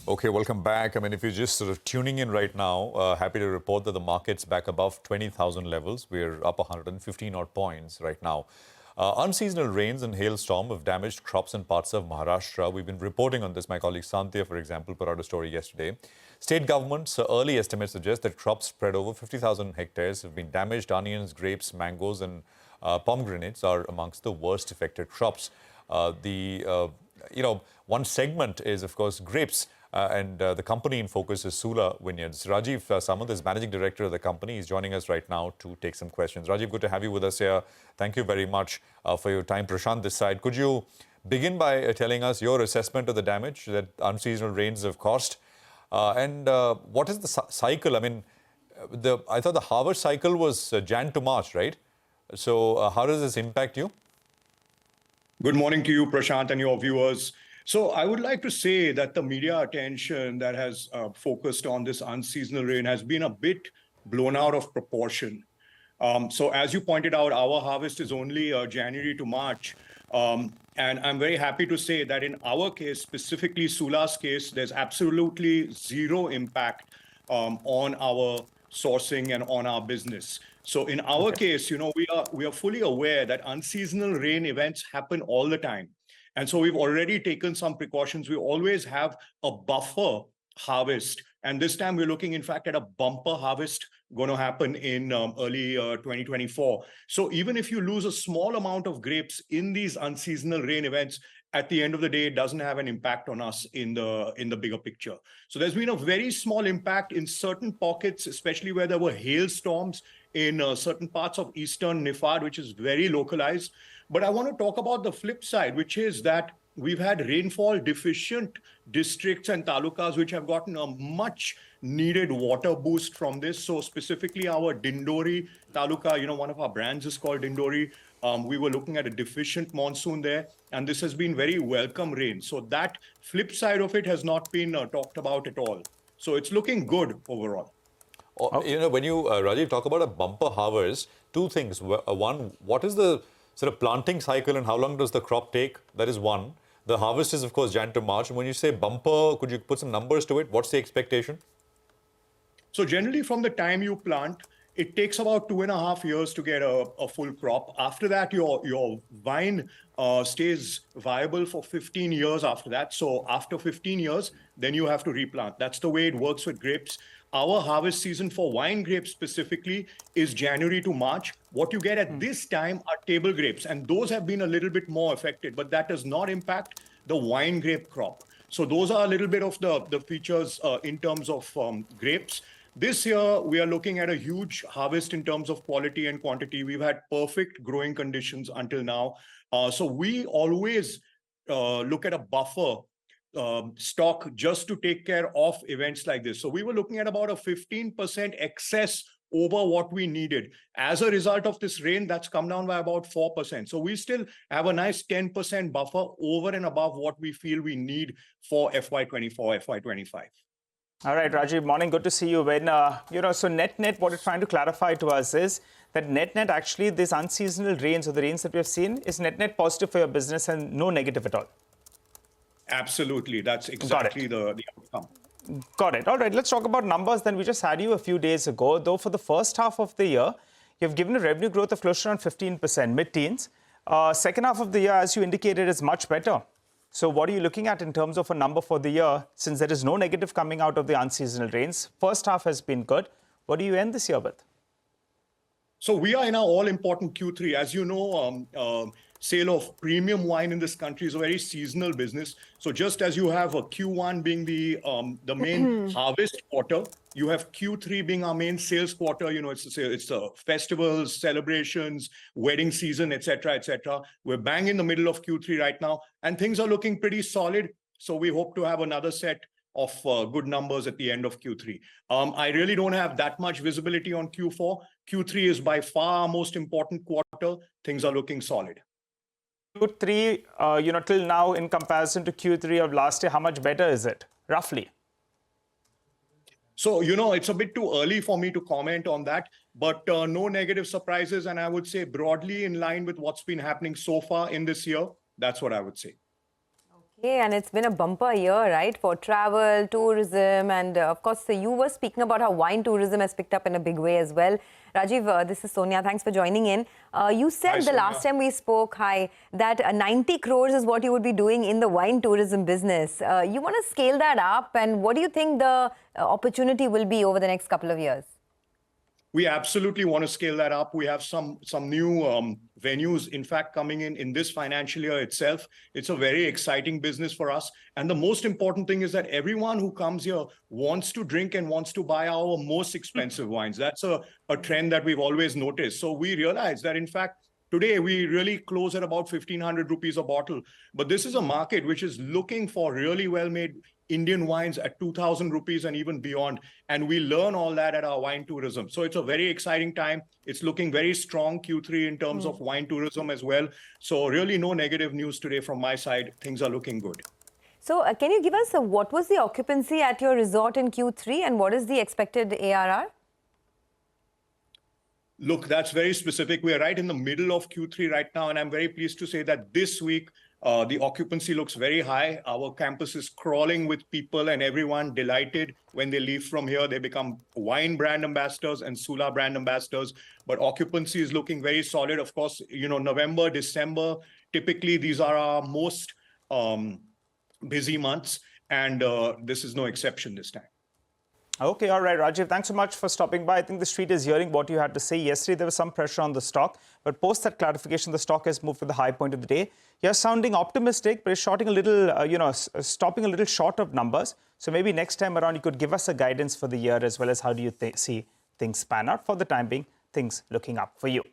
Okay, welcome back. I mean, if you're just sort of tuning in right now, happy to report that the market's back above 20,000 levels. We're up 115 odd points right now. Unseasonal rains and hailstorm have damaged crops in parts of Maharashtra. We've been reporting on this. My colleague Santya, for example, put out a story yesterday. State government's early estimates suggest that crops spread over 50,000 hectares have been damaged. Onions, grapes, mangoes and pomegranates are amongst the worst affected crops. One segment is, of course, grapes. The company in focus is Sula Vineyards. Rajiv Samant is Managing Director of the company. He's joining us right now to take some questions. Rajiv, good to have you with us here. Thank you very much for your time. Prashant this side. Could you begin by telling us your assessment of the damage that unseasonal rains have caused? What is the cycle? I mean, I thought the harvest cycle was Jan to March, right? So how does this impact you? Good morning to you, Prashant, and your viewers. So I would like to say that the media attention that has focused on this unseasonal rain has been a bit blown out of proportion. So as you pointed out, our harvest is only January to March. And I'm very happy to say that in our case, specifically Sula's case, there's absolutely zero impact on our sourcing and on our business. So in our case, we are fully aware that unseasonal rain events happen all the time. And so we've already taken some precautions. We always have a buffer harvest. And this time we're looking, in fact, at a bumper harvest going to happen in early 2024. So even if you lose a small amount of grapes in these unseasonal rain events, at the end of the day, it doesn't have an impact on us in the bigger picture. So there's been a very small impact in certain pockets, especially where there were hailstorms in certain parts of eastern Nifad, which is very localized. But I want to talk about the flip side, which is that we've had rainfall deficient districts and talukas, which have gotten a much needed water boost from this. So specifically our Dindori taluka, one of our brands is called Dindori. We were looking at a deficient monsoon there, and this has been very welcome rain. So that flip side of it has not been talked about at all. So it's looking good overall. When you, Rajiv, talk about a bumper harvest, two things. One, what is the sort of planting cycle and how long does the crop take? That is one. The harvest is, of course, Jan to March. And when you say bumper, could you put some numbers to it? What's the expectation? So generally from the time you plant, it takes about 2.5 years to get a full crop. After that, your vine stays viable for 15 years after that. So after 15 years, then you have to replant. That's the way it works with grapes. Our harvest season for wine grapes specifically is January to March. What you get at this time are table grapes, and those have been a little bit more affected, but that does not impact the wine grape crop. So those are a little bit of the features in terms of grapes. This year, we are looking at a huge harvest in terms of quality and quantity. We've had perfect growing conditions until now. So we always look at a buffer stock just to take care of events like this. So we were looking at about a 15% excess over what we needed. As a result of this rain, that's come down by about 4%. So we still have a nice 10% buffer over and above what we feel we need for FY24, FY25. All right, Rajiv, morning. Good to see you. So net, what you're trying to clarify to us is that net, actually, this unseasonal rains or the rains that we have seen is net positive for your business and no negative at all. Absolutely. That's exactly the outcome. Got it. All right, let's talk about numbers. Then we just had you a few days ago, though for the first half of the year, you've given a revenue growth of close to around 15%, mid-teens. Second half of the year, as you indicated, is much better. So what are you looking at in terms of a number for the year, since there is no negative coming out of the unseasonal rains? First half has been good. What do you end this year with? So we are in our all-important Q3. As you know, sale of premium wine in this country is a very seasonal business. So just as you have a Q1 being the main harvest quarter, you have Q3 being our main sales quarter. It's festivals, celebrations, wedding season, etc., etc. We're bang in the middle of Q3 right now, and things are looking pretty solid. So we hope to have another set of good numbers at the end of Q3. I really don't have that much visibility on Q4. Q3 is by far our most important quarter. Things are looking solid. Q3, till now, in comparison to Q3 of last year, how much better is it, roughly? So, it's a bit too early for me to comment on that, but no negative surprises. And I would say broadly in line with what's been happening so far in this year. That's what I would say. Hey, and it's been a bumper year, right, for travel, tourism, and of course, you were speaking about how wine tourism has picked up in a big way as well. Rajiv, this is Sonia. Thanks for joining in. You said Hi, the Sonia. last time we spoke, that 90 crores is what you would be doing in the wine tourism business. You want to scale that up, and what do you think the opportunity will be over the next couple of years? We absolutely want to scale that up. We have some new venues, in fact, coming in this financial year itself. It's a very exciting business for us. And the most important thing is that everyone who comes here wants to drink and wants to buy our most expensive wines. That's a trend that we've always noticed. So we realize that, in fact, today we really close at about 1,500 rupees a bottle. But this is a market which is looking for really well-made Indian wines at 2,000 rupees and even beyond. And we learn all that at our wine tourism. So it's a very exciting time. It's looking very strong Q3 in terms of wine tourism as well. So really no negative news today from my side. Things are looking good. So can you give us what was the occupancy at your resort in Q3 and what is the expected ARR? Look, that's very specific. We are right in the middle of Q3 right now. And I'm very pleased to say that this week, the occupancy looks very high. Our campus is crawling with people and everyone delighted when they leave from here. They become wine brand ambassadors and Sula brand ambassadors. But occupancy is looking very solid. Of course, November, December, typically these are our most busy months. And this is no exception this time. Okay, all right, Rajiv, thanks so much for stopping by. I think the street is hearing what you had to say. Yesterday, there was some pressure on the stock, but post that clarification, the stock has moved to the high point of the day. You're sounding optimistic, but it's shorting a little, stopping a little short of numbers. So maybe next time around, you could give us a guidance for the year as well as how do you see things pan out. For the time being, things looking up for you.